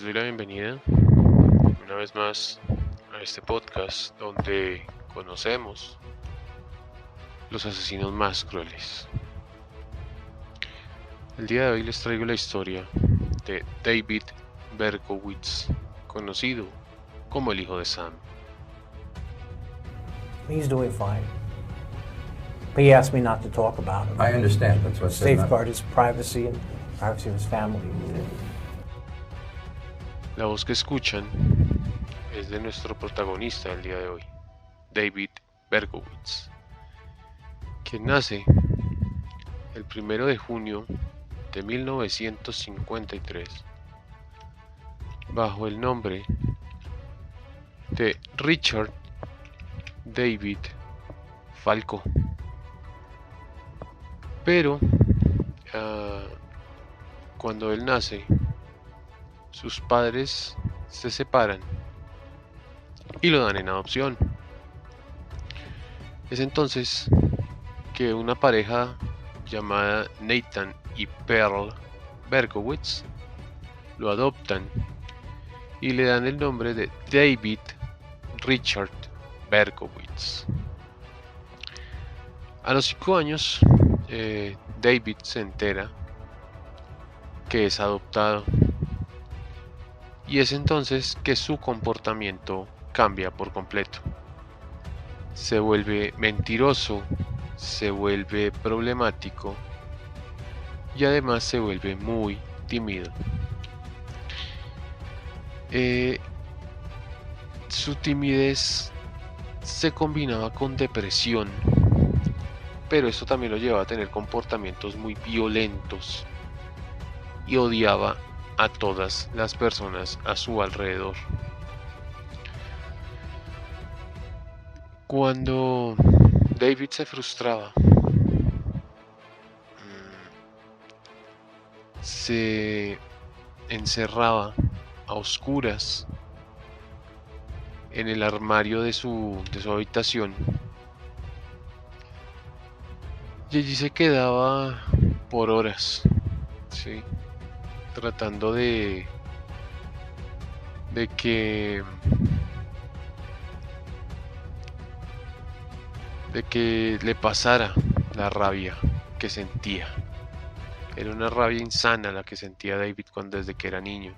doy la bienvenida una vez más a este podcast donde conocemos los asesinos más crueles. El día de hoy les traigo la historia de David Berkowitz, conocido como el hijo de Sam. He's doing fine. But he asked me not to talk about him. I understand. That's what I said. Safeguard his privacy and privacy of his family. La voz que escuchan es de nuestro protagonista del día de hoy, David Berkowitz, quien nace el 1 de junio de 1953 bajo el nombre de Richard David Falco. Pero cuando él nace, sus padres se separan y lo dan en adopción. Es entonces que una pareja llamada Nathan y Pearl Berkowitz lo adoptan y le dan el nombre de David Richard Berkowitz. A los 5 años, David se entera que es adoptado y es entonces que su comportamiento cambia por completo. Se vuelve mentiroso, se vuelve problemático y además se vuelve muy tímido. Su timidez se combinaba con depresión, pero esto también lo llevaba a tener comportamientos muy violentos y odiaba a todas las personas a su alrededor. Cuando David se frustraba, se encerraba a oscuras en el armario de su habitación y allí se quedaba por horas, ¿sí? Tratando de que le pasara la rabia que sentía. Era una rabia insana la que sentía David desde que era niño.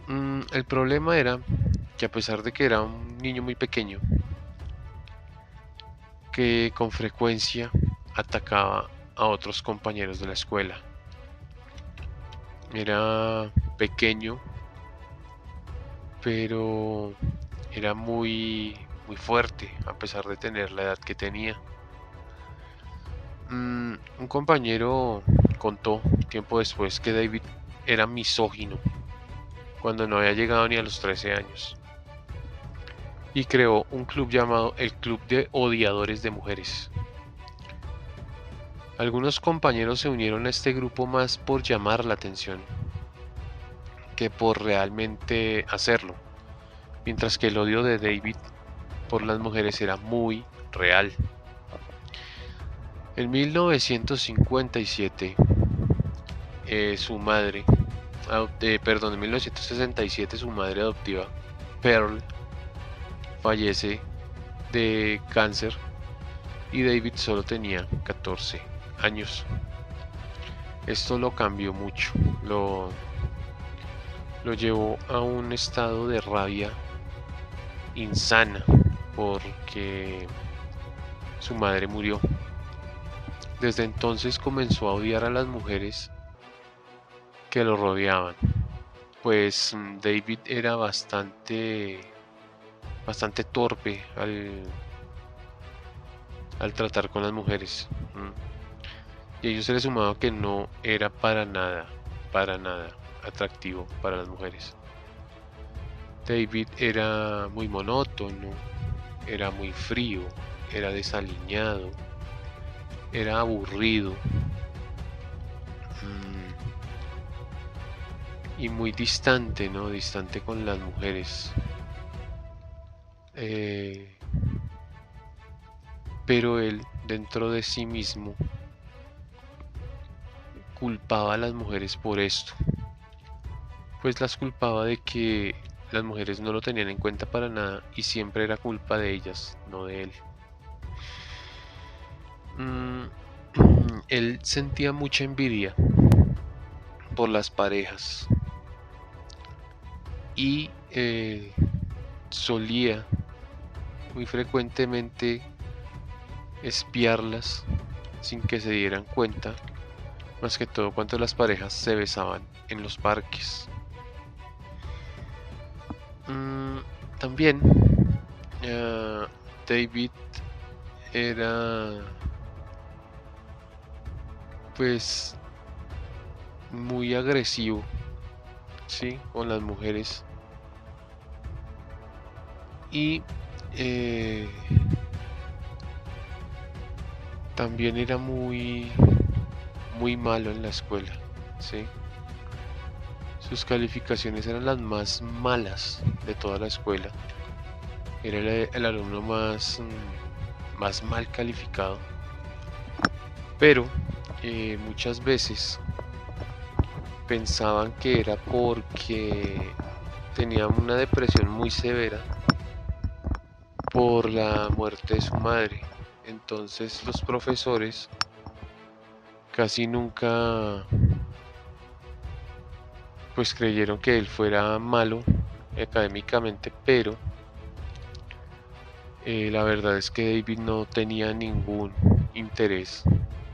El problema era que a pesar de que era un niño muy pequeño, que con frecuencia atacaba a otros compañeros de la escuela. Era pequeño, pero era muy fuerte a pesar de tener la edad que tenía. Un compañero contó tiempo después que David era misógino cuando no había llegado ni a los 13 años y creó un club llamado el Club de Odiadores de Mujeres. Algunos compañeros se unieron a este grupo más por llamar la atención que por realmente hacerlo, mientras que el odio de David por las mujeres era muy real. En 1957, en 1967 su madre adoptiva, Pearl, fallece de cáncer y David solo tenía 14 años. Esto lo cambió mucho, lo llevó a un estado de rabia insana porque su madre murió. Desde entonces comenzó a odiar a las mujeres que lo rodeaban, pues David era bastante torpe al tratar con las mujeres. Y a ello se le sumaba que no era para nada atractivo para las mujeres. David era muy monótono, era muy frío, era desaliñado, era aburrido y muy distante, ¿no? Distante con las mujeres. Pero él, dentro de sí mismo, culpaba a las mujeres por esto. pues las culpaba de que las mujeres no lo tenían en cuenta para nada y siempre era culpa de ellas, no de él. Él sentía mucha envidia por las parejas y solía muy frecuentemente espiarlas sin que se dieran cuenta, más que todo cuando las parejas se besaban en los parques. También David era pues muy agresivo, ¿sí? Con las mujeres y también era muy malo en la escuela, ¿sí? Sus calificaciones eran las más malas de toda la escuela. Era el alumno más mal calificado. Pero muchas veces pensaban que era porque tenía una depresión muy severa por la muerte de su madre. Entonces los profesores casi nunca pues creyeron que él fuera malo académicamente, pero la verdad es que David no tenía ningún interés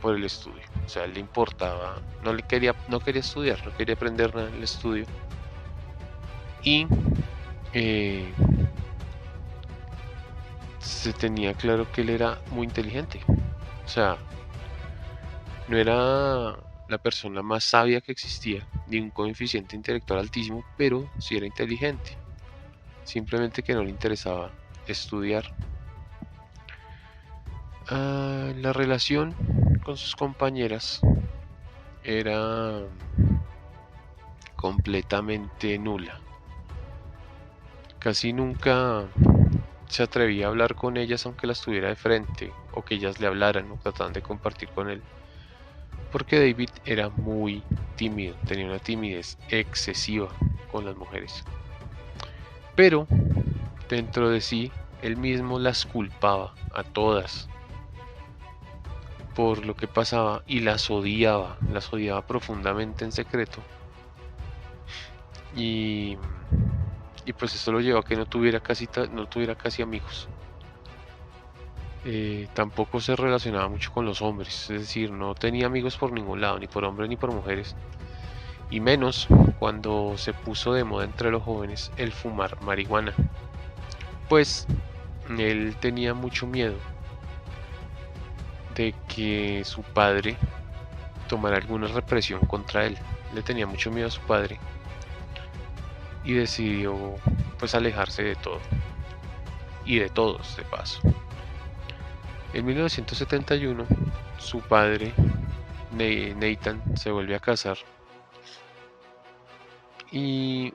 por el estudio. O sea, le importaba, no quería estudiar, no quería aprender nada en el estudio. Y se tenía claro que él era muy inteligente. O sea, no era la persona más sabia que existía, ni un coeficiente intelectual altísimo, pero sí era inteligente. Simplemente que no le interesaba estudiar. La relación con sus compañeras era completamente nula. Casi nunca se atrevía a hablar con ellas aunque las tuviera de frente o que ellas le hablaran o trataban de compartir con él, porque David era muy tímido, tenía una timidez excesiva con las mujeres. Pero dentro de sí, él mismo las culpaba a todas por lo que pasaba y las odiaba profundamente en secreto. Y pues eso lo llevó a que no tuviera casi amigos. Tampoco se relacionaba mucho con los hombres, es decir, no tenía amigos por ningún lado, ni por hombres ni por mujeres, y menos cuando se puso de moda entre los jóvenes el fumar marihuana, pues él tenía mucho miedo de que su padre tomara alguna represión contra él. Le tenía mucho miedo a su padre y decidió pues alejarse de todo y de todos de paso. En 1971 su padre Nathan se vuelve a casar y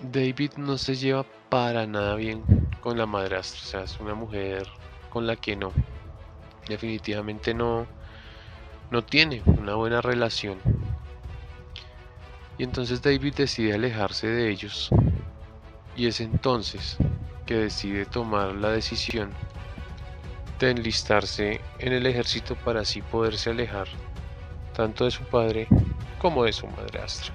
David no se lleva para nada bien con la madrastra. O sea, es una mujer con la que definitivamente no tiene una buena relación. Y entonces David decide alejarse de ellos. Y es entonces que decide tomar la decisión de enlistarse en el ejército para así poderse alejar tanto de su padre como de su madrastra.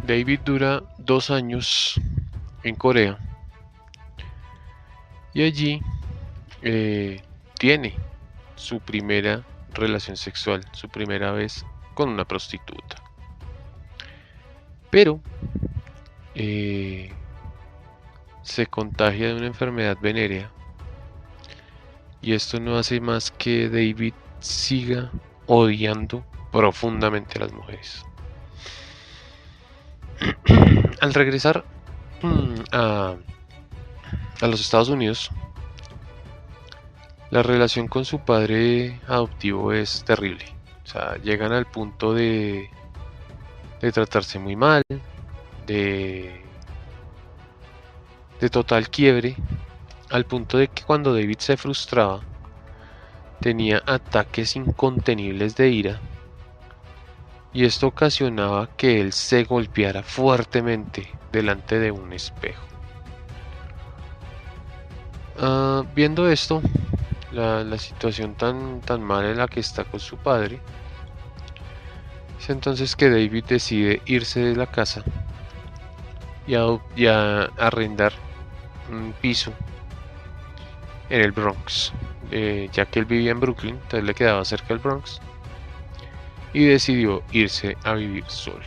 David dura 2 años en Corea y allí tiene su primera relación sexual, su primera vez con una prostituta. Pero se contagia de una enfermedad venérea y esto no hace más que David siga odiando profundamente a las mujeres. Al regresar a los Estados Unidos, la relación con su padre adoptivo es terrible. O sea, llegan al punto de tratarse muy mal, de total quiebre, al punto de que cuando David se frustraba, tenía ataques incontenibles de ira y esto ocasionaba que él se golpeara fuertemente delante de un espejo. Viendo esto, la situación tan mala en la que está con su padre, es entonces que David decide irse de la casa y a arrendar un piso en el Bronx, ya que él vivía en Brooklyn, entonces le quedaba cerca del Bronx, y decidió irse a vivir solo.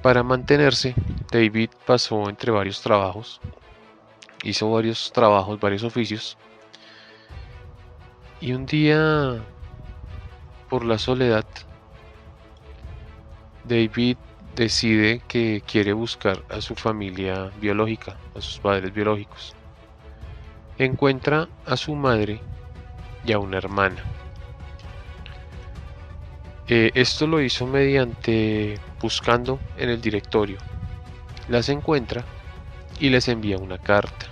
Para mantenerse, David pasó entre varios trabajos, hizo varios trabajos, varios oficios, y un día, por la soledad, David decide que quiere buscar a su familia biológica, a sus padres biológicos. Encuentra a su madre y a una hermana. Esto lo hizo mediante buscando en el directorio. Las encuentra y les envía una carta.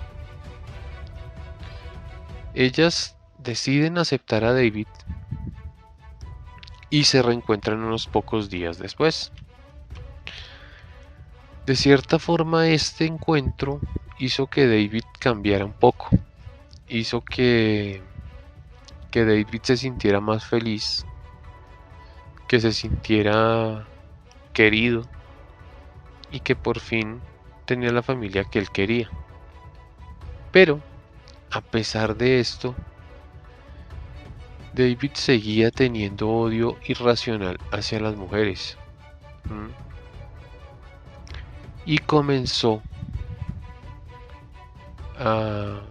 Ellas deciden aceptar a David y se reencuentran unos pocos días después. De cierta forma, este encuentro hizo que David cambiara un poco. Hizo que David se sintiera más feliz, que se sintiera querido y que por fin tenía la familia que él quería. Pero, a pesar de esto, David seguía teniendo odio irracional hacia las mujeres. Y comenzó a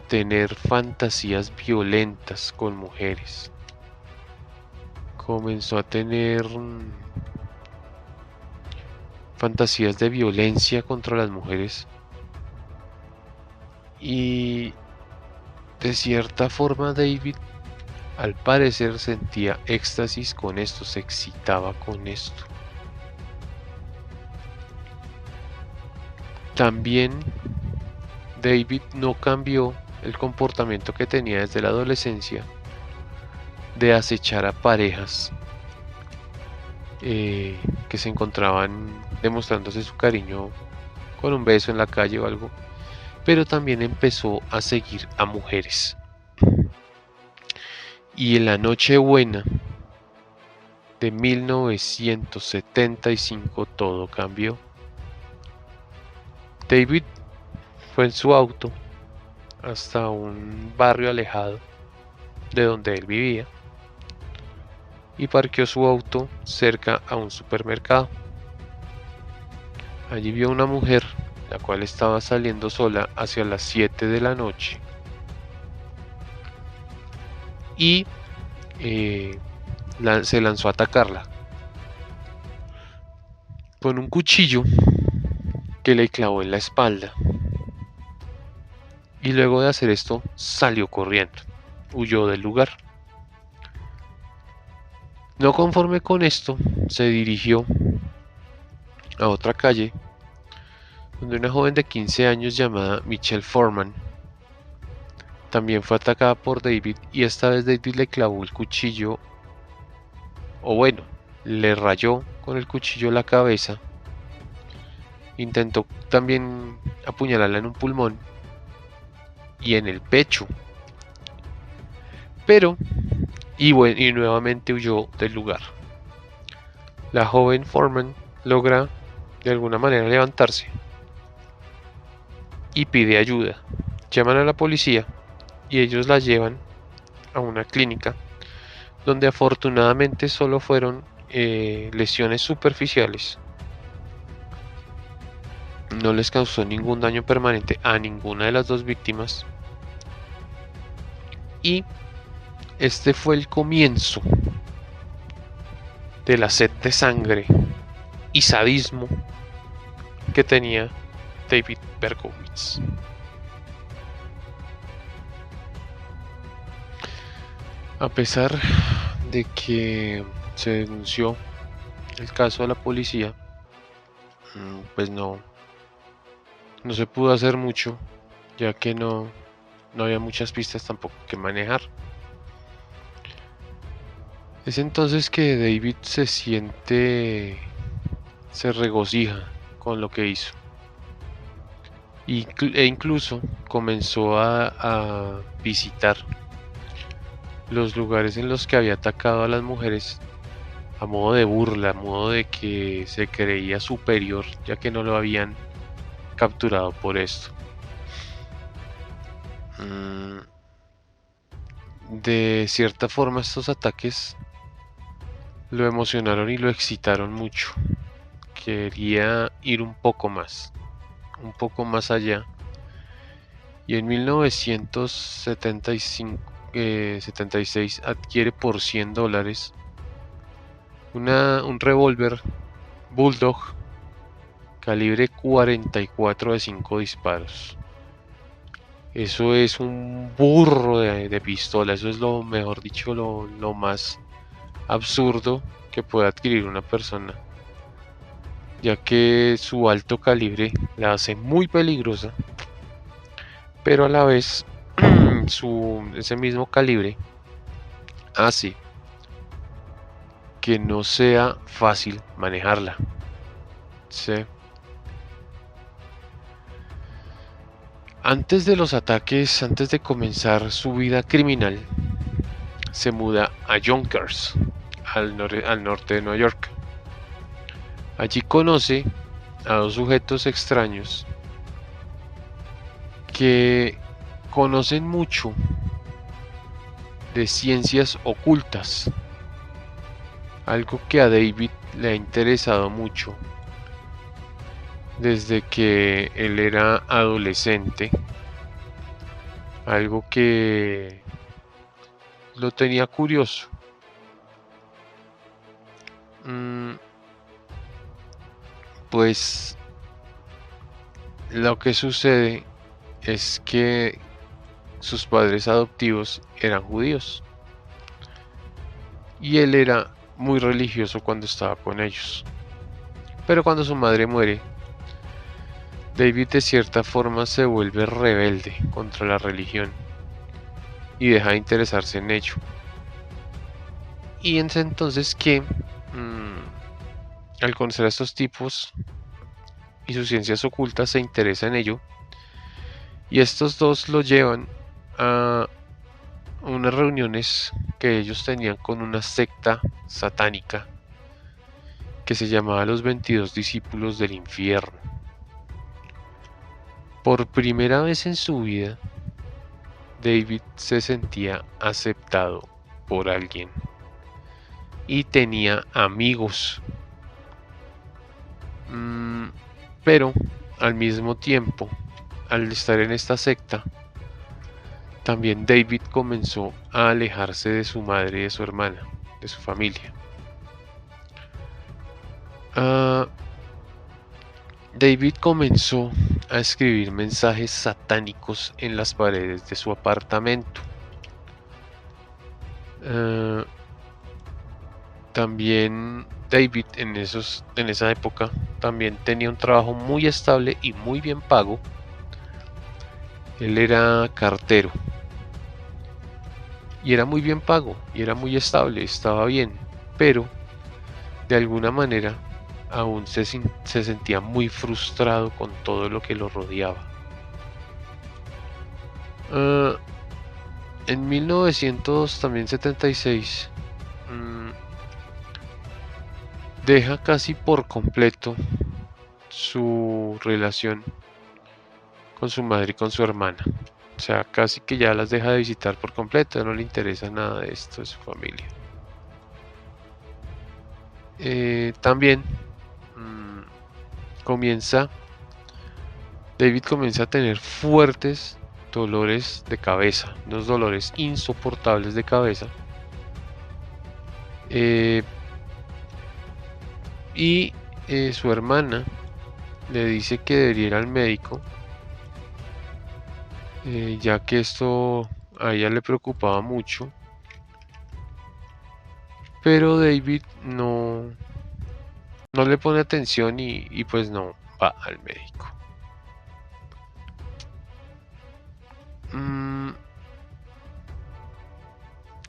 tener fantasías violentas con mujeres. Comenzó a tener fantasías de violencia contra las mujeres. Y de cierta forma David, al parecer, sentía éxtasis con esto, se excitaba con esto. También David no cambió el comportamiento que tenía desde la adolescencia de acechar a parejas que se encontraban demostrándose su cariño con un beso en la calle o algo, pero también empezó a seguir a mujeres. Y en la Nochebuena de 1975 todo cambió. David fue en su auto hasta un barrio alejado de donde él vivía y parqueó su auto cerca a un supermercado. Allí vio una mujer, la cual estaba saliendo sola hacia las 7 de la noche, y se lanzó a atacarla con un cuchillo que le clavó en la espalda, y luego de hacer esto salió corriendo, huyó del lugar. No conforme con esto, se dirigió a otra calle donde una joven de 15 años llamada Michelle Foreman también fue atacada por David, y esta vez David le clavó el cuchillo, o bueno, le rayó con el cuchillo la cabeza. Intentó también apuñalarla en un pulmón y en el pecho, pero y nuevamente huyó del lugar. La joven Foreman logra de alguna manera levantarse y pide ayuda. Llaman a la policía y ellos la llevan a una clínica donde afortunadamente solo fueron lesiones superficiales. No les causó ningún daño permanente a ninguna de las dos víctimas. Y este fue el comienzo de la sed de sangre y sadismo que tenía David Berkowitz. A pesar de que se denunció el caso a la policía, pues no se pudo hacer mucho, ya que no había muchas pistas tampoco que manejar. Es entonces que David se regocija con lo que hizo. E incluso comenzó a visitar los lugares en los que había atacado a las mujeres a modo de burla, a modo de que se creía superior, ya que no lo habían capturado por esto. De cierta forma, estos ataques lo emocionaron y lo excitaron mucho. Quería ir un poco más allá. Y en 1976 adquiere por $100 un revólver Bulldog calibre 44 de 5 disparos. Eso es un burro de pistola, eso es lo mejor dicho, lo más absurdo que puede adquirir una persona, ya que su alto calibre la hace muy peligrosa, pero a la vez ese mismo calibre hace que no sea fácil manejarla. ¿Sí? Antes de los ataques, antes de comenzar su vida criminal, se muda a Yonkers, al norte de Nueva York. Allí conoce a dos sujetos extraños que conocen mucho de ciencias ocultas, algo que a David le ha interesado mucho desde que él era adolescente, algo que lo tenía curioso. Pues lo que sucede es que sus padres adoptivos eran judíos y él era muy religioso cuando estaba con ellos. Pero cuando su madre muere, David de cierta forma se vuelve rebelde contra la religión y deja de interesarse en ello. Y es entonces que, al conocer a estos tipos y sus ciencias ocultas, se interesa en ello. Y estos dos lo llevan a unas reuniones que ellos tenían con una secta satánica que se llamaba los 22 discípulos del infierno. Por primera vez en su vida, David se sentía aceptado por alguien y tenía amigos. Pero al mismo tiempo, al estar en esta secta, también David comenzó a alejarse de su madre y de su hermana, de su familia. David comenzó a escribir mensajes satánicos en las paredes de su apartamento. También David en esa época también tenía un trabajo muy estable y muy bien pago. Él era cartero y era muy bien pago y era muy estable, estaba bien, pero de alguna manera aún se sentía muy frustrado con todo lo que lo rodeaba. En 1976 deja casi por completo su relación con su madre y con su hermana. O sea, casi que ya las deja de visitar por completo, no le interesa nada de esto de su familia. También David comienza a tener fuertes dolores de cabeza, unos dolores insoportables de cabeza. Y su hermana le dice que debería ir al médico, ya que esto a ella le preocupaba mucho. Pero David no le pone atención y pues no va al médico.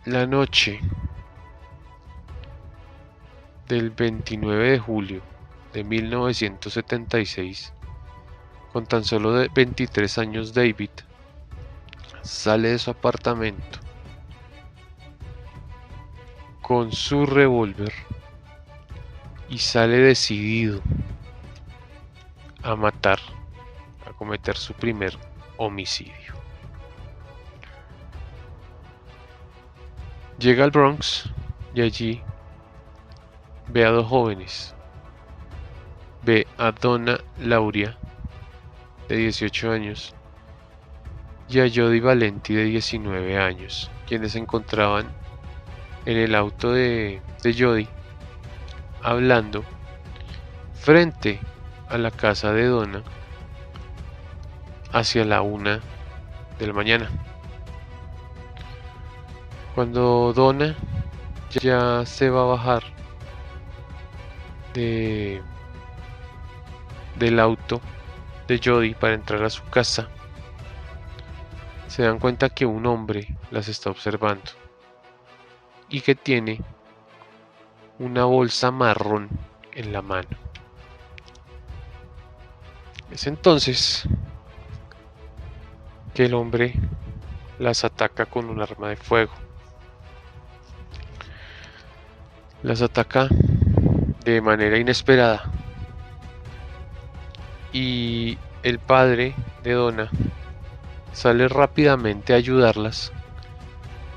La noche del 29 de julio de 1976, con tan solo 23 años, David sale de su apartamento con su revólver y sale decidido a matar, a cometer su primer homicidio. Llega al Bronx y allí ve a dos jóvenes. Ve a Donna Lauria, de 18 años, y a Jody Valenti, de 19 años, quienes se encontraban en el auto de Jody hablando frente a la casa de Donna hacia la 1 de la mañana. Cuando Donna ya se va a bajar del auto de Jody para entrar a su casa, se dan cuenta que un hombre las está observando y que tiene una bolsa marrón en la mano. Es entonces que el hombre las ataca con un arma de fuego. Las ataca de manera inesperada y el padre de Donna sale rápidamente a ayudarlas,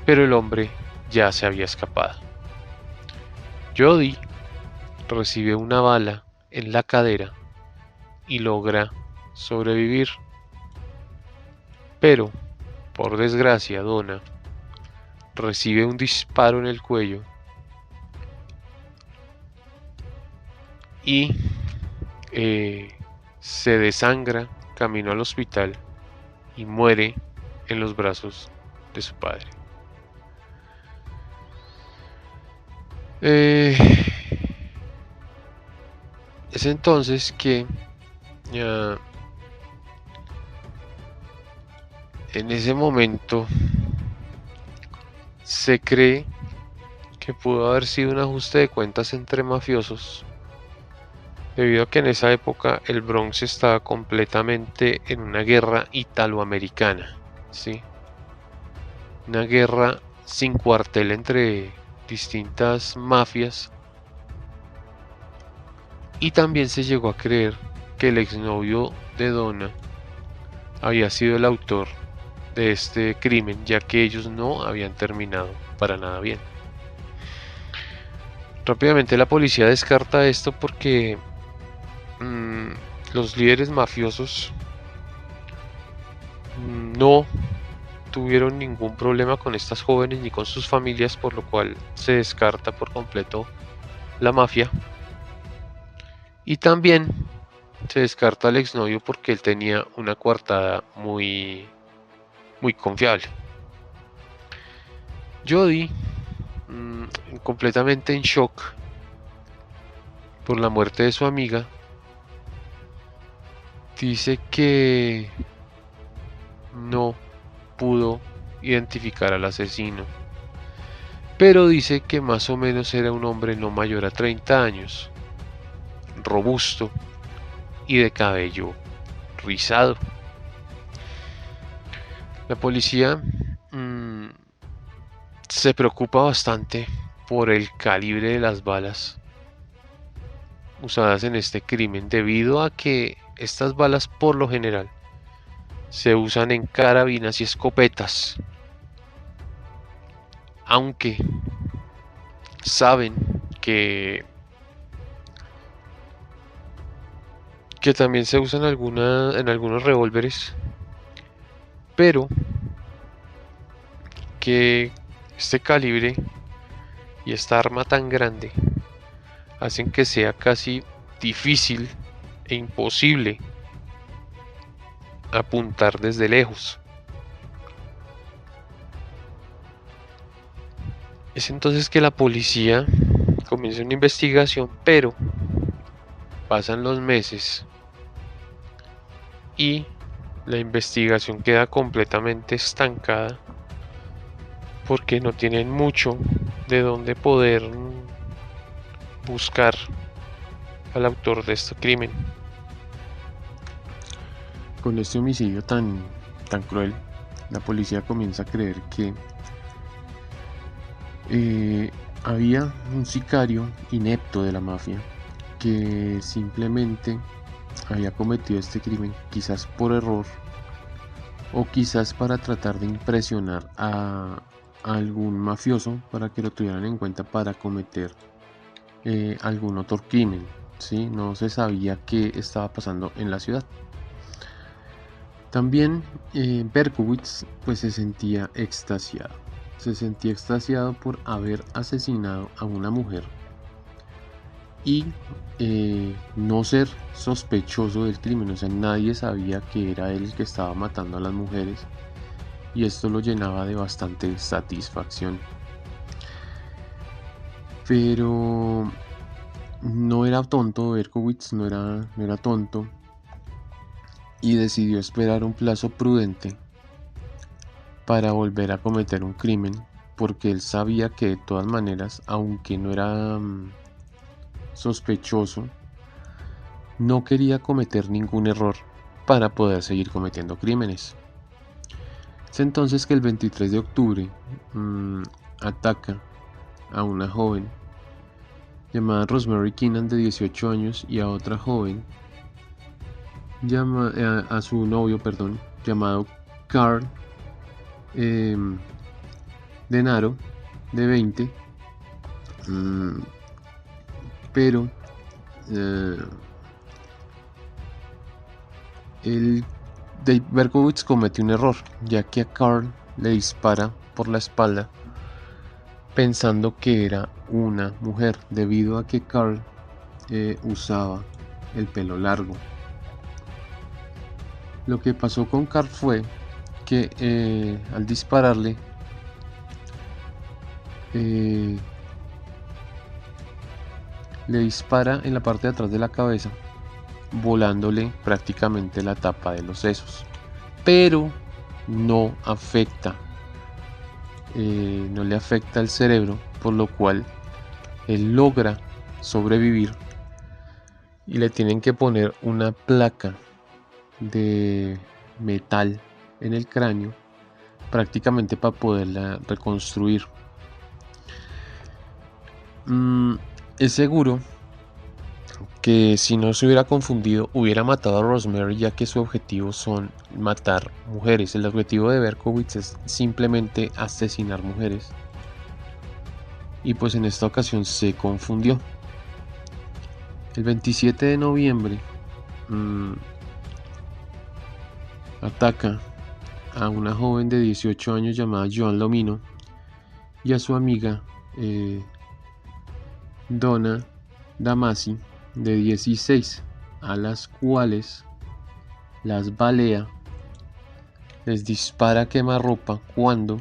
pero el hombre ya se había escapado. Jody recibe una bala en la cadera y logra sobrevivir, pero por desgracia Donna recibe un disparo en el cuello y se desangra camino al hospital y muere en los brazos de su padre. Es entonces que en ese momento se cree que pudo haber sido un ajuste de cuentas entre mafiosos, debido a que en esa época el Bronx estaba completamente en una guerra italoamericana, ¿sí? Una guerra sin cuartel entre distintas mafias, y también se llegó a creer que el exnovio de Donna había sido el autor de este crimen, ya que ellos no habían terminado para nada bien. Rápidamente la policía descarta esto porque los líderes mafiosos no tuvieron ningún problema con estas jóvenes ni con sus familias, por lo cual se descarta por completo la mafia. Y también se descarta al exnovio porque él tenía una coartada muy confiable. Jody, completamente en shock por la muerte de su amiga, dice que no pudo identificar al asesino, pero dice que más o menos era un hombre no mayor a 30 años, robusto y de cabello rizado. La policía se preocupa bastante por el calibre de las balas usadas en este crimen, debido a que estas balas por lo general se usan en carabinas y escopetas, aunque saben que también se usan en algunos revólveres, pero que este calibre y esta arma tan grande hacen que sea casi difícil e imposible apuntar desde lejos. Es entonces que la policía comienza una investigación, pero pasan los meses y la investigación queda completamente estancada porque no tienen mucho de dónde poder buscar al autor de este crimen. Con este homicidio tan cruel, la policía comienza a creer que había un sicario inepto de la mafia que simplemente había cometido este crimen, quizás por error o quizás para tratar de impresionar a algún mafioso para que lo tuvieran en cuenta para cometer algún otro crimen, ¿sí? No se sabía qué estaba pasando en la ciudad. También Berkowitz pues se sentía extasiado por haber asesinado a una mujer y no ser sospechoso del crimen. O sea, nadie sabía que era él el que estaba matando a las mujeres, y esto lo llenaba de bastante satisfacción. Pero no era tonto, Berkowitz no era tonto, y decidió esperar un plazo prudente para volver a cometer un crimen, porque él sabía que de todas maneras, aunque no era sospechoso, no quería cometer ningún error para poder seguir cometiendo crímenes. Es entonces que el 23 de octubre ataca a una joven llamada Rosemary Keenan de 18 años y a otra joven a su novio, llamado Carl Denaro de 20, pero Berkowitz comete un error, ya que a Carl le dispara por la espalda pensando que era una mujer, debido a que Carl usaba el pelo largo. Lo que pasó con Carl fue que al dispararle le dispara en la parte de atrás de la cabeza, volándole prácticamente la tapa de los sesos, pero no le afecta el cerebro, por lo cual él logra sobrevivir y le tienen que poner una placa de metal en el cráneo prácticamente para poderla reconstruir. Es seguro que si no se hubiera confundido hubiera matado a Rosemary, ya que su objetivo son matar mujeres. El objetivo de Berkowitz es simplemente asesinar mujeres, y pues en esta ocasión se confundió. El 27 de noviembre ataca a una joven de 18 años llamada Joan Lomino y a su amiga Donna Damasi de 16, a las cuales las balea, les dispara quemarropa cuando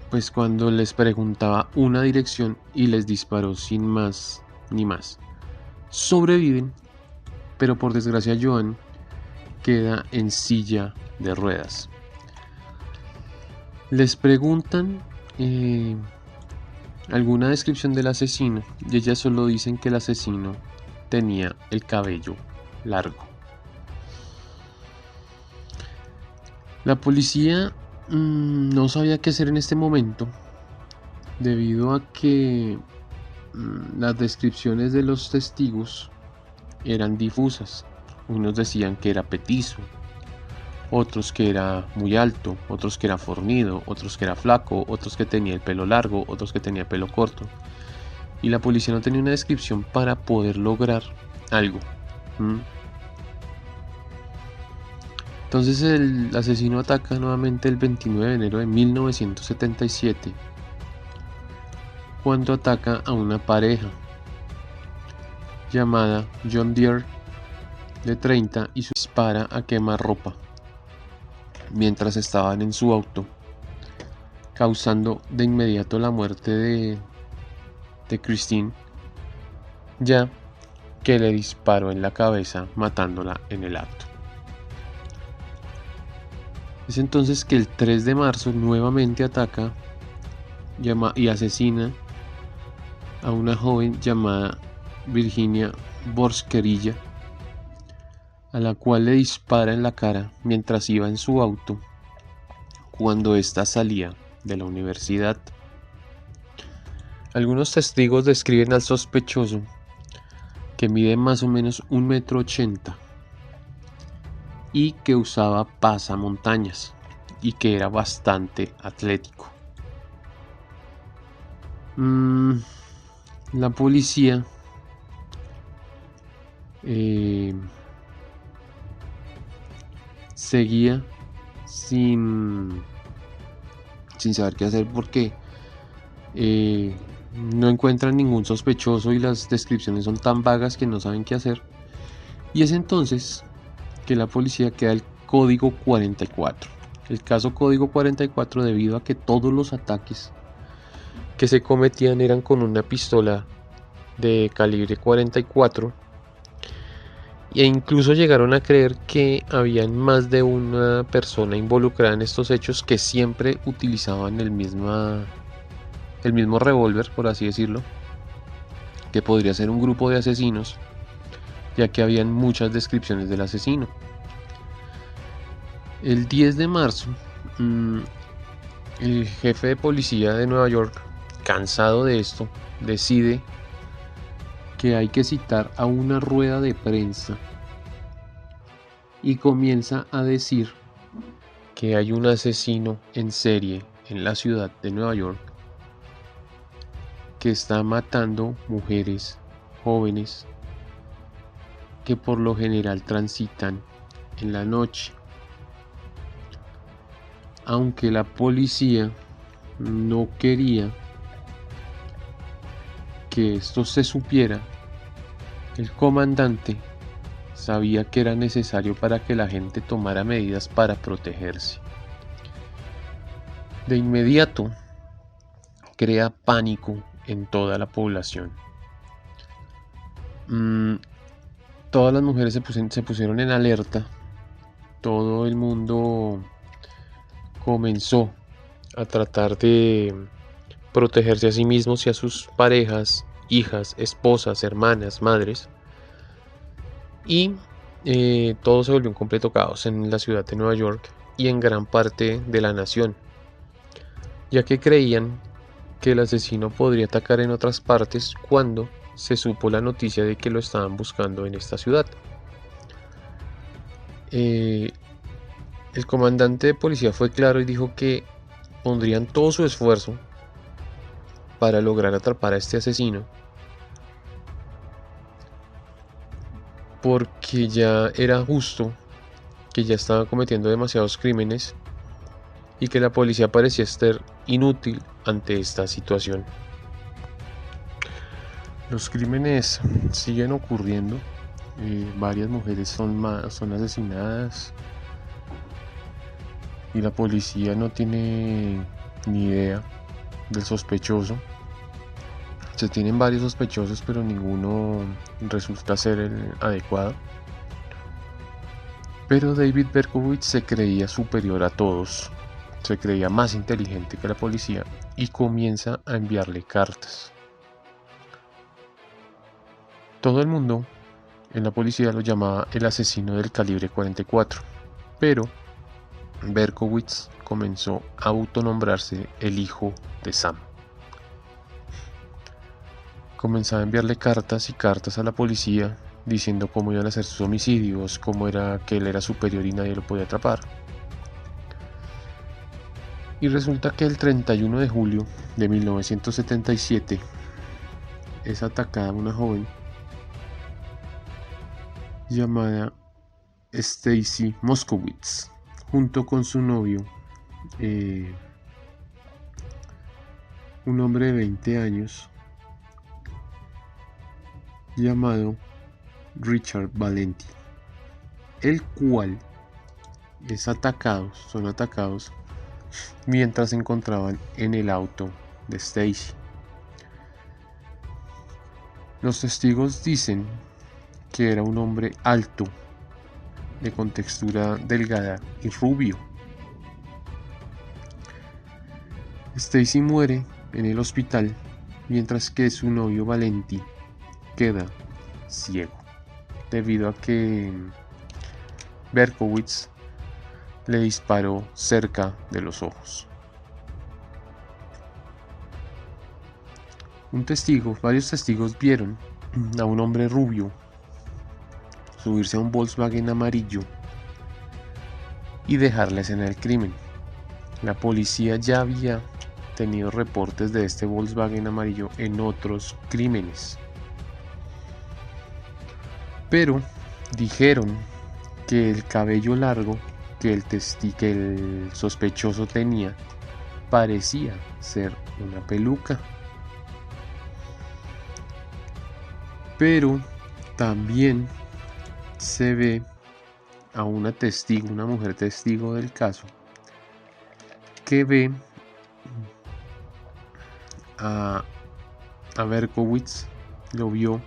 pues cuando les preguntaba una dirección, y les disparó sin más ni más. Sobreviven, pero por desgracia Joan queda en silla de ruedas. Les preguntan alguna descripción del asesino, y ellas solo dicen que el asesino tenía el cabello largo. La policía no sabía qué hacer en este momento, debido a que las descripciones de los testigos eran difusas. Unos decían que era petizo, otros que era muy alto, otros que era fornido, otros que era flaco, otros que tenía el pelo largo, otros que tenía pelo corto, y la policía no tenía una descripción para poder lograr algo. Entonces el asesino ataca nuevamente el 29 de enero de 1977, cuando ataca a una pareja llamada John Deere de 30 y su dispara a quemarropa mientras estaban en su auto, causando de inmediato la muerte de Christine, ya que le disparó en la cabeza, matándola en el acto. Es entonces que el 3 de marzo nuevamente ataca y asesina a una joven llamada Virginia Borsquerilla, a la cual le dispara en la cara mientras iba en su auto cuando ésta salía de la universidad. Algunos testigos describen al sospechoso, que mide más o menos 1,80 m y que usaba pasamontañas y que era bastante atlético. La policía seguía sin saber qué hacer porque no encuentran ningún sospechoso y las descripciones son tan vagas que no saben qué hacer. Y es entonces que la policía queda el código 44. El caso código 44 debido a que todos los ataques que se cometían eran con una pistola de calibre 44 e incluso llegaron a creer que habían más de una persona involucrada en estos hechos que siempre utilizaban el mismo revólver, por así decirlo, que podría ser un grupo de asesinos, ya que habían muchas descripciones del asesino. El 10 de marzo, el jefe de policía de Nueva York, cansado de esto, decide que hay que citar a una rueda de prensa y comienza a decir que hay un asesino en serie en la ciudad de Nueva York que está matando mujeres jóvenes que por lo general transitan en la noche. Aunque la policía no quería que esto se supiera, el comandante sabía que era necesario para que la gente tomara medidas para protegerse. De inmediato, crea pánico en toda la población. Todas las mujeres se pusieron en alerta. Todo el mundo comenzó a tratar de protegerse a sí mismos y a sus parejas, hijas, esposas, hermanas, madres. Y todo se volvió un completo caos en la ciudad de Nueva York y en gran parte de la nación, ya que creían que el asesino podría atacar en otras partes cuando se supo la noticia de que lo estaban buscando en esta ciudad. El comandante de policía fue claro y dijo que pondrían todo su esfuerzo para lograr atrapar a este asesino, porque ya era justo que ya estaba cometiendo demasiados crímenes y que la policía parecía estar inútil ante esta situación. Los crímenes siguen ocurriendo, varias mujeres son asesinadas y la policía no tiene ni idea del sospechoso. Se tienen varios sospechosos, pero ninguno resulta ser el adecuado. Pero David Berkowitz se creía superior a todos, se creía más inteligente que la policía y comienza a enviarle cartas. Todo el mundo en la policía lo llamaba el asesino del calibre 44, pero Berkowitz comenzó a autonombrarse el hijo de Sam. Comenzaba a enviarle cartas y cartas a la policía diciendo cómo iban a ser sus homicidios, cómo era que él era superior y nadie lo podía atrapar. Y resulta que el 31 de julio de 1977 es atacada una joven llamada Stacy Moskowitz junto con su novio, un hombre de 20 años llamado Richard Valenti, el cual son atacados mientras se encontraban en el auto de Stacy. Los testigos dicen que era un hombre alto, de contextura delgada y rubio, Stacy muere en el hospital, mientras que su novio Valenti queda ciego, debido a que Berkowitz le disparó cerca de los ojos. Varios testigos vieron a un hombre rubio subirse a un Volkswagen amarillo y dejar la escena del crimen. La policía ya había tenido reportes de este Volkswagen amarillo en otros crímenes, pero dijeron que el cabello largo que el sospechoso tenía parecía ser una peluca. Pero también se ve a una mujer testigo del caso, que ve a Berkowitz, lo vio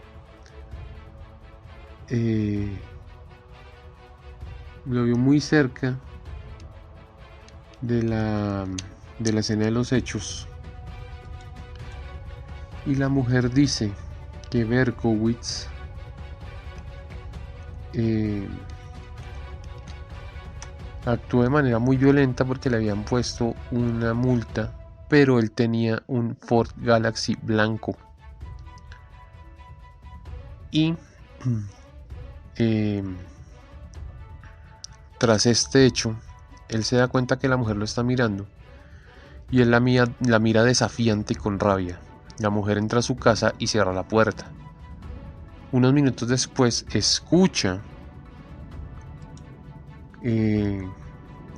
muy cerca de la escena de los hechos, y la mujer dice que Berkowitz actuó de manera muy violenta porque le habían puesto una multa, pero él tenía un Ford Galaxy blanco. Y tras este hecho, él se da cuenta que la mujer lo está mirando, y él la mira desafiante y con rabia. La mujer entra a su casa y cierra la puerta. Unos minutos después escucha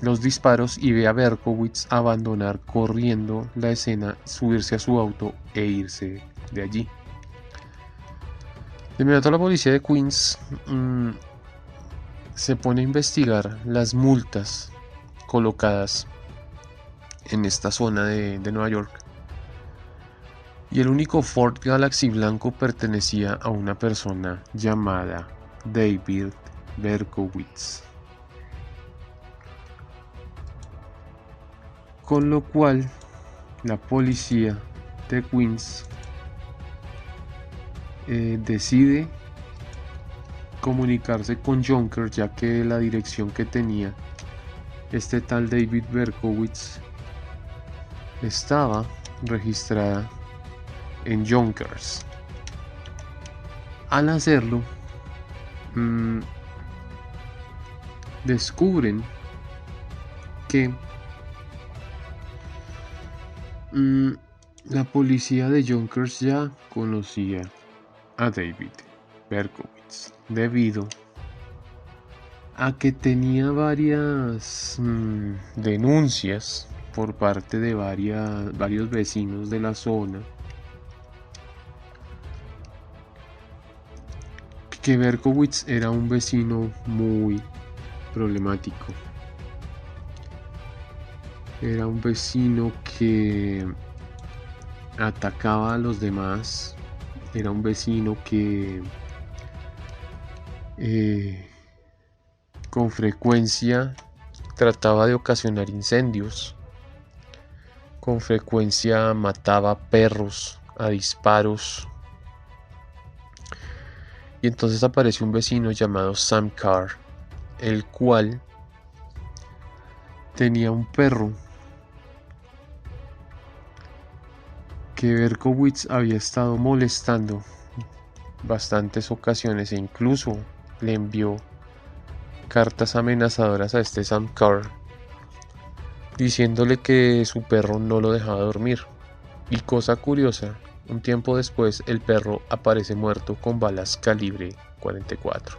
los disparos y ve a Berkowitz abandonar corriendo la escena, subirse a su auto e irse de allí. De inmediato la policía de Queens se pone a investigar las multas colocadas en esta zona de Nueva York, y el único Ford Galaxy blanco pertenecía a una persona llamada David Berkowitz, con lo cual la policía de Queens decide comunicarse con Yonkers, ya que la dirección que tenía este tal David Berkowitz estaba registrada en Yonkers. Al hacerlo, descubren que la policía de Yonkers ya conocía a David Berkowitz, debido a que tenía varias denuncias por parte de varios vecinos de la zona, que Berkowitz era un vecino muy problemático. Era un vecino que atacaba a los demás. Era un vecino que con frecuencia trataba de ocasionar incendios. Con frecuencia mataba perros a disparos. Y entonces apareció un vecino llamado Sam Carr, el cual tenía un perro que Berkowitz había estado molestando bastantes ocasiones, e incluso le envió cartas amenazadoras a este Sam Carr, diciéndole que su perro no lo dejaba dormir. Y cosa curiosa, un tiempo después el perro aparece muerto con balas calibre 44.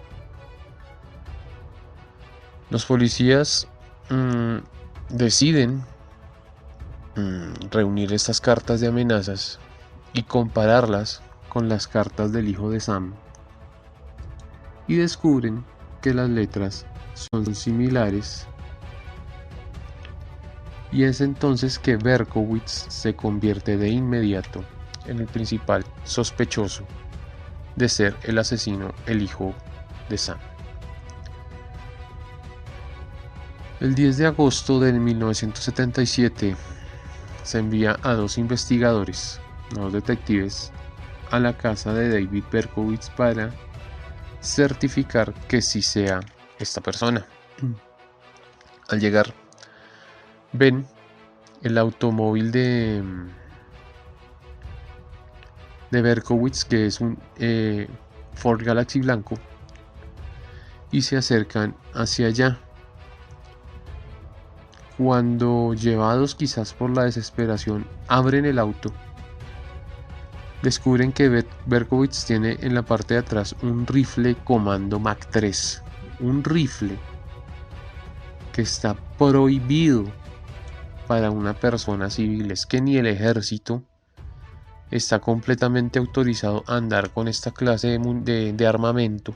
Los policías deciden reunir estas cartas de amenazas y compararlas con las cartas del hijo de Sam, y descubren que las letras son similares, y es entonces que Berkowitz se convierte de inmediato en el principal sospechoso de ser el asesino, el hijo de Sam. El 10 de agosto de 1977 se envía a 2 investigadores, 2 detectives, a la casa de David Berkowitz para certificar que sí sea esta persona. Al llegar, ven el automóvil de Berkowitz, que es un Ford Galaxy blanco, y se acercan hacia allá. Cuando, llevados quizás por la desesperación, abren el auto, descubren que Berkowitz tiene en la parte de atrás un rifle Comando Mac 3, un rifle que está prohibido para una persona civil. Es que ni el ejército está completamente autorizado a andar con esta clase de armamento,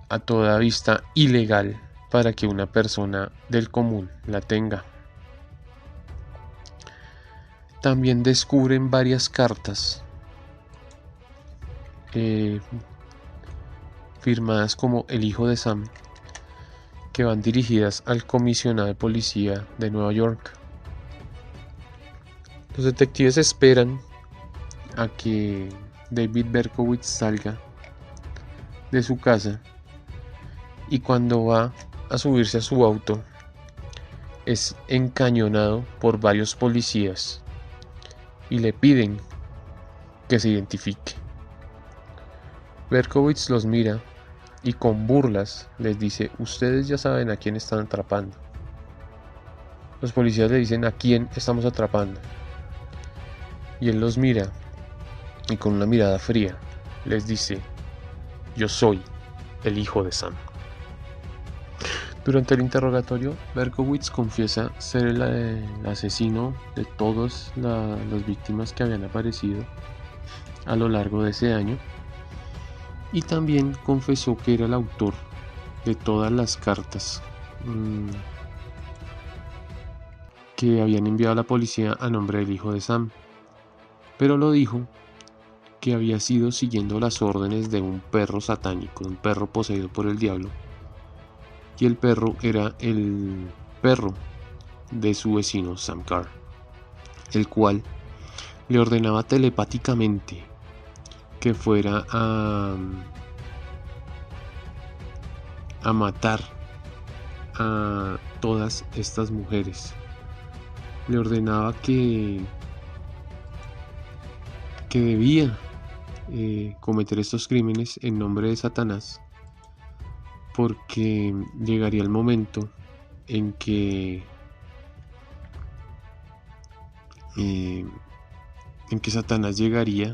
a toda vista ilegal para que una persona del común la tenga. También descubren varias cartas firmadas como el hijo de Sam, que van dirigidas al comisionado de policía de Nueva York. Los detectives esperan a que David Berkowitz salga de su casa, y cuando va a subirse a su auto es encañonado por varios policías y le piden que se identifique. Berkowitz los mira y con burlas les dice: ustedes ya saben a quién están atrapando. Los policías le dicen: ¿a quién estamos atrapando? Y él los mira y con una mirada fría les dice: yo soy el hijo de Sam. Durante el interrogatorio, Berkowitz confiesa ser el asesino de todas las víctimas que habían aparecido a lo largo de ese año, y también confesó que era el autor de todas las cartas que habían enviado a la policía a nombre del hijo de Sam, pero lo dijo que había sido siguiendo las órdenes de un perro satánico, un perro poseído por el diablo, y el perro era el perro de su vecino Sam Carr, el cual le ordenaba telepáticamente que fuera a matar a todas estas mujeres. Le ordenaba que debía cometer estos crímenes en nombre de Satanás, porque llegaría el momento en que Satanás llegaría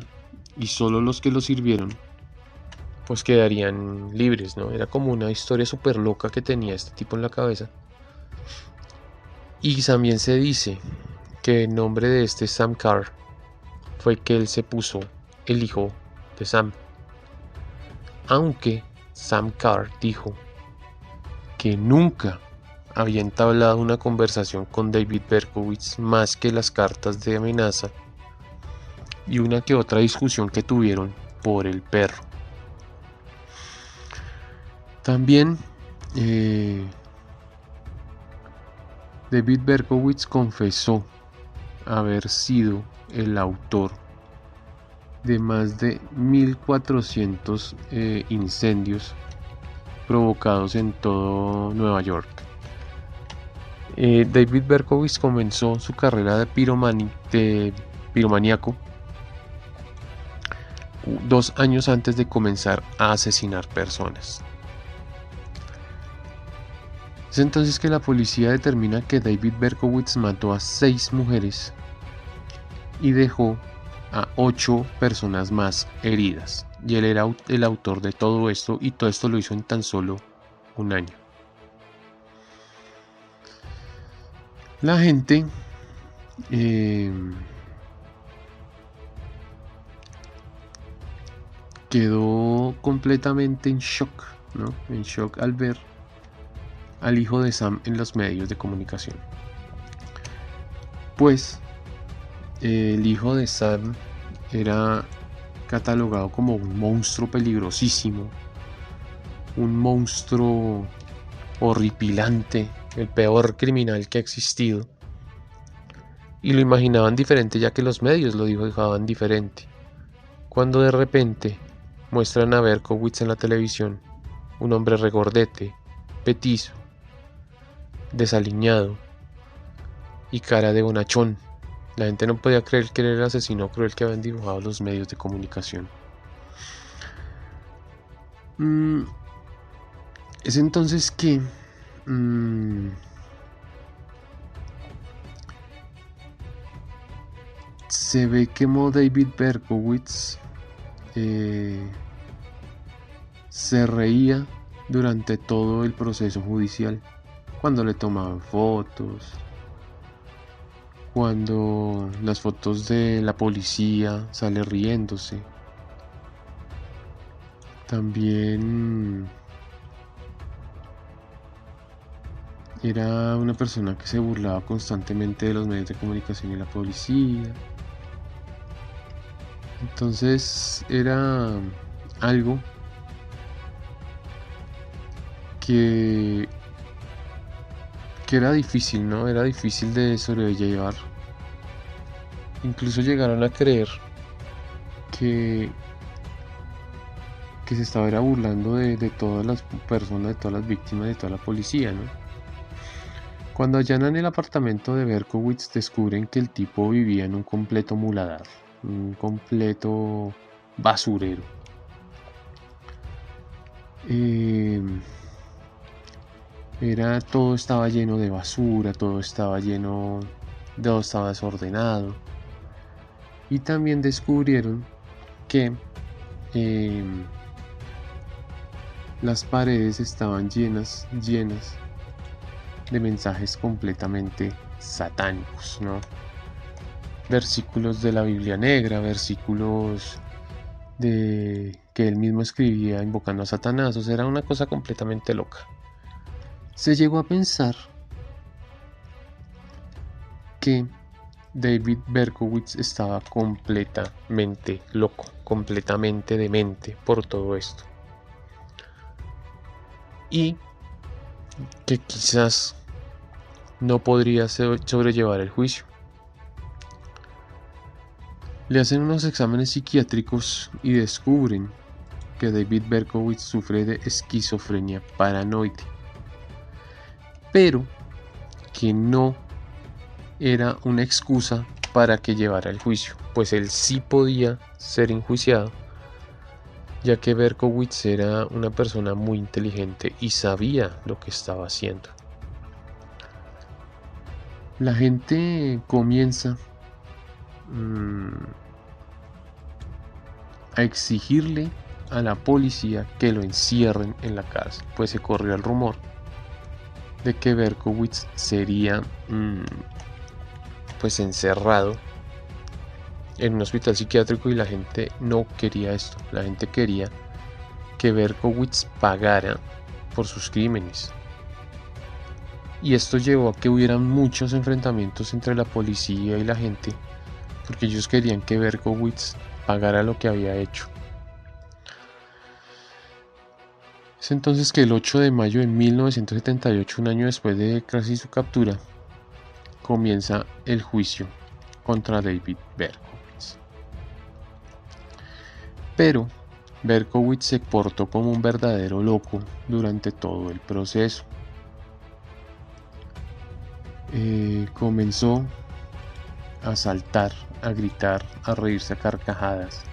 y solo los que lo sirvieron pues quedarían libres, ¿no? Era como una historia súper loca que tenía este tipo en la cabeza. Y también se dice que el nombre de este Sam Carr fue que él se puso el hijo de Sam, aunque Sam Carr dijo que nunca había entablado una conversación con David Berkowitz más que las cartas de amenaza y una que otra discusión que tuvieron por el perro. También David Berkowitz confesó haber sido el autor de más de 1.400 incendios provocados en todo Nueva York. David Berkowitz comenzó su carrera de piromaníaco 2 años antes de comenzar a asesinar personas. Es entonces que la policía determina que David Berkowitz mató a 6 mujeres y dejó a 8 personas más heridas, y él era el autor de todo esto, y todo esto lo hizo en tan solo 1 año. La gente quedó completamente en shock, ¿no? En shock al ver al hijo de Sam en los medios de comunicación. Pues el hijo de Sam era catalogado como un monstruo peligrosísimo, un monstruo horripilante, el peor criminal que ha existido. Y lo imaginaban diferente ya que los medios lo dibujaban diferente. Cuando de repente muestran a Berkowitz en la televisión, un hombre regordete, petizo, desaliñado y cara de bonachón, la gente no podía creer que era el asesino cruel que habían dibujado los medios de comunicación. Es entonces que se ve que David Berkowitz se reía durante todo el proceso judicial, cuando le tomaban fotos, cuando las fotos de la policía sale riéndose. También era una persona que se burlaba constantemente de los medios de comunicación y la policía. Entonces era algo que era difícil, ¿no? Era difícil de sobrellevar. Incluso llegaron a creer que se estaba burlando de todas las personas, de todas las víctimas, de toda la policía, ¿no? Cuando allanan el apartamento de Berkowitz, descubren que el tipo vivía en un completo muladar, un completo basurero. Todo estaba lleno de basura, todo estaba desordenado. Y también descubrieron que las paredes estaban llenas de mensajes completamente satánicos, ¿no? Versículos de la Biblia negra, versículos que él mismo escribía invocando a Satanás. O sea, era una cosa completamente loca. Se llegó a pensar que David Berkowitz estaba completamente loco, completamente demente por todo esto. Y que quizás no podría sobrellevar el juicio. Le hacen unos exámenes psiquiátricos y descubren que David Berkowitz sufre de esquizofrenia paranoide, pero que no era una excusa para que llevara el juicio, pues él sí podía ser enjuiciado, ya que Berkowitz era una persona muy inteligente y sabía lo que estaba haciendo. La gente comienza a exigirle a la policía que lo encierren en la cárcel, pues se corrió el rumor de que Berkowitz sería pues encerrado en un hospital psiquiátrico, y la gente no quería esto. La gente quería que Berkowitz pagara por sus crímenes, y esto llevó a que hubieran muchos enfrentamientos entre la policía y la gente, porque ellos querían que Berkowitz pagara lo que había hecho. Es entonces que el 8 de mayo de 1978, un año después de casi su captura, comienza el juicio contra David Berkowitz. Pero Berkowitz se portó como un verdadero loco durante todo el proceso. Comenzó a saltar, a gritar, a reírse a carcajadas.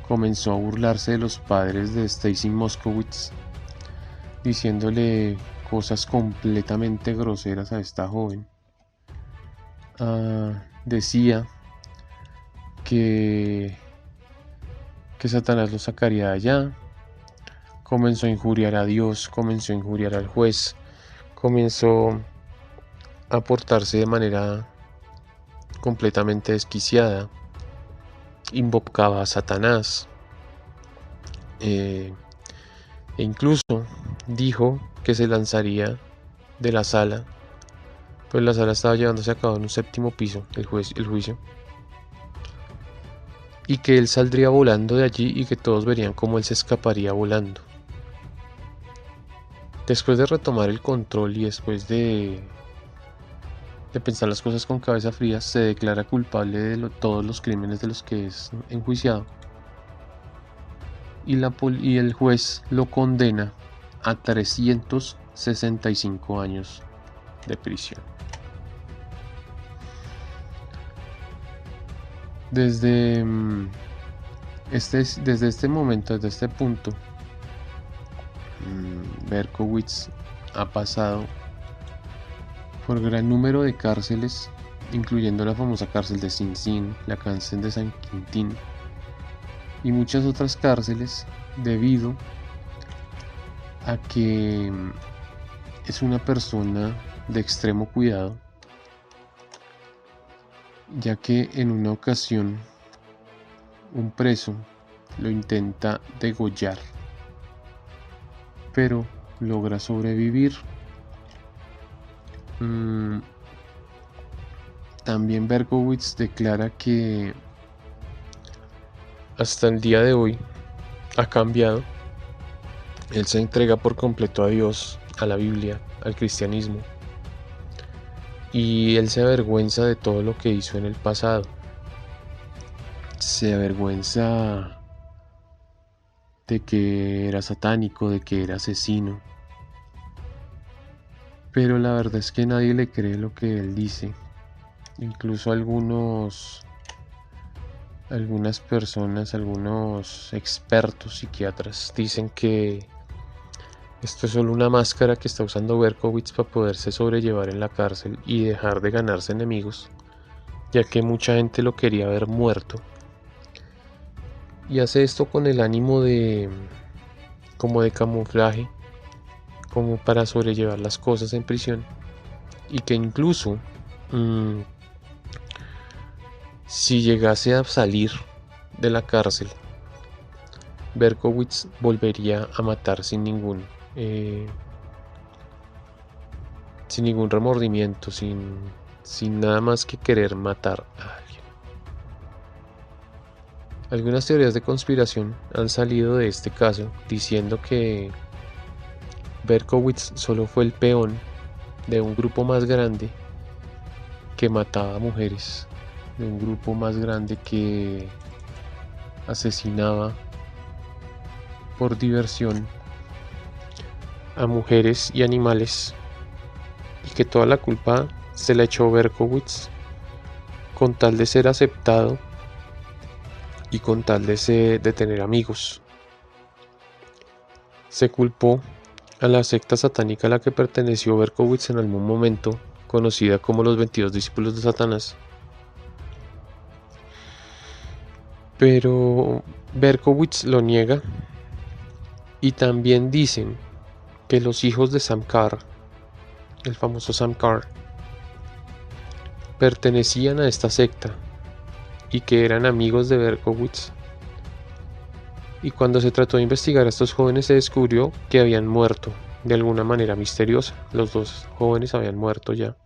Comenzó a burlarse de los padres de Stacy Moskowitz, diciéndole cosas completamente groseras a esta joven. Decía que Satanás lo sacaría de allá. Comenzó a injuriar a Dios, comenzó a injuriar al juez, comenzó a portarse de manera completamente desquiciada. Invocaba a Satanás, e incluso dijo que se lanzaría de la sala, pues la sala estaba llevándose a cabo en un 7º piso, el juicio, y que él saldría volando de allí y que todos verían cómo él se escaparía volando. Después de retomar el control y después de pensar las cosas con cabeza fría, se declara culpable de todos los crímenes de los que es enjuiciado. Y el juez lo condena a 365 años de prisión. Desde este momento, desde este punto, Berkowitz ha pasado por gran número de cárceles, incluyendo la famosa cárcel de Sing Sing, la cárcel de San Quintín y muchas otras cárceles, debido a que es una persona de extremo cuidado, ya que en una ocasión un preso lo intenta degollar, pero logra sobrevivir. También Berkowitz declara que hasta el día de hoy ha cambiado. Él se entrega por completo a Dios, a la Biblia, al cristianismo, y él se avergüenza de todo lo que hizo en el pasado. Se avergüenza de que era satánico, de que era asesino, pero la verdad es que nadie le cree lo que él dice. Incluso algunas personas, algunos expertos psiquiatras dicen que esto es solo una máscara que está usando Berkowitz para poderse sobrellevar en la cárcel y dejar de ganarse enemigos, ya que mucha gente lo quería ver muerto. Y hace esto con el ánimo como de camuflaje, como para sobrellevar las cosas en prisión, y que incluso si llegase a salir de la cárcel, Berkowitz volvería a matar sin ningún remordimiento, sin nada más que querer matar a alguien. Algunas teorías de conspiración han salido de este caso diciendo que Berkowitz solo fue el peón de un grupo más grande que mataba a mujeres, de un grupo más grande que asesinaba por diversión a mujeres y animales, y que toda la culpa se la echó Berkowitz con tal de ser aceptado y con tal de tener amigos. Se culpó a la secta satánica a la que perteneció Berkowitz en algún momento, conocida como los 22 discípulos de Satanás. Pero Berkowitz lo niega, y también dicen que los hijos de Sam Carr, el famoso Sam Carr, pertenecían a esta secta y que eran amigos de Berkowitz. Y cuando se trató de investigar a estos jóvenes, se descubrió que habían muerto de alguna manera misteriosa. Los dos jóvenes habían muerto ya.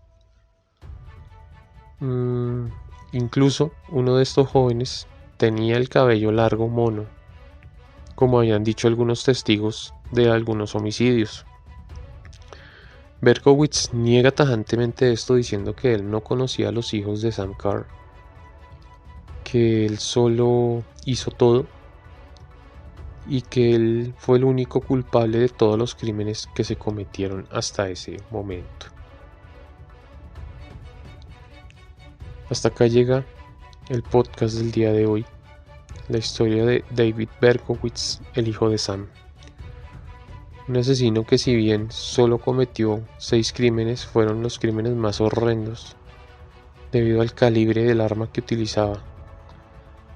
Incluso uno de estos jóvenes tenía el cabello largo mono, como habían dicho algunos testigos de algunos homicidios. Berkowitz niega tajantemente esto, diciendo que él no conocía a los hijos de Sam Carr, que él solo hizo todo y que él fue el único culpable de todos los crímenes que se cometieron hasta ese momento. Hasta acá llega el podcast del día de hoy, la historia de David Berkowitz, el hijo de Sam. Un asesino que, si bien solo cometió 6 crímenes, fueron los crímenes más horrendos debido al calibre del arma que utilizaba.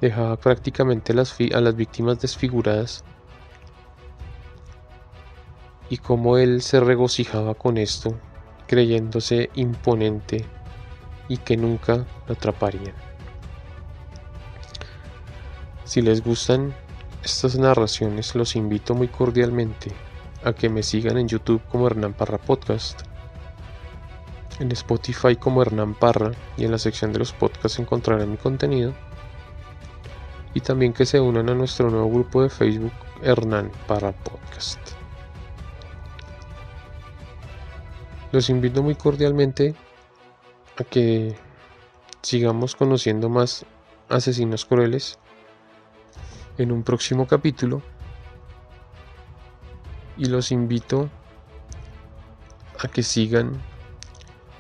Dejaba prácticamente a las víctimas desfiguradas, y cómo él se regocijaba con esto, creyéndose imponente y que nunca lo atraparían. Si les gustan estas narraciones, los invito muy cordialmente a que me sigan en YouTube como Hernán Parra Podcast, en Spotify como Hernán Parra, y en la sección de los podcasts encontrarán mi contenido, y también que se unan a nuestro nuevo grupo de Facebook, Hernán Parra Podcast. Los invito muy cordialmente a que sigamos conociendo más asesinos crueles en un próximo capítulo, y los invito a que sigan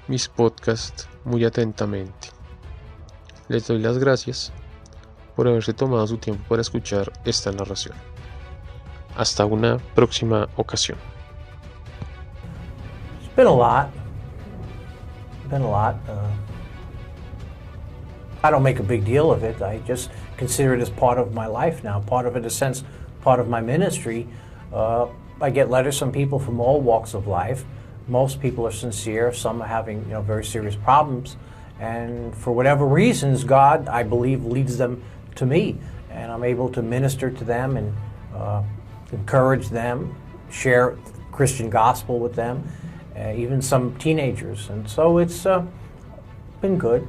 mis podcasts muy atentamente. Les doy las gracias por haberse tomado su tiempo para escuchar esta narración. Hasta una próxima ocasión. It's been a lot. I don't make a big deal of it. I just consider it as part of my life now, part of it, in a sense, part of my ministry. I get letters from people from all walks of life. Most people are sincere. Some are having, very serious problems. And for whatever reasons, God, I believe, leads them to me. And I'm able to minister to them and encourage them, share Christian gospel with them, even some teenagers. And so it's been good.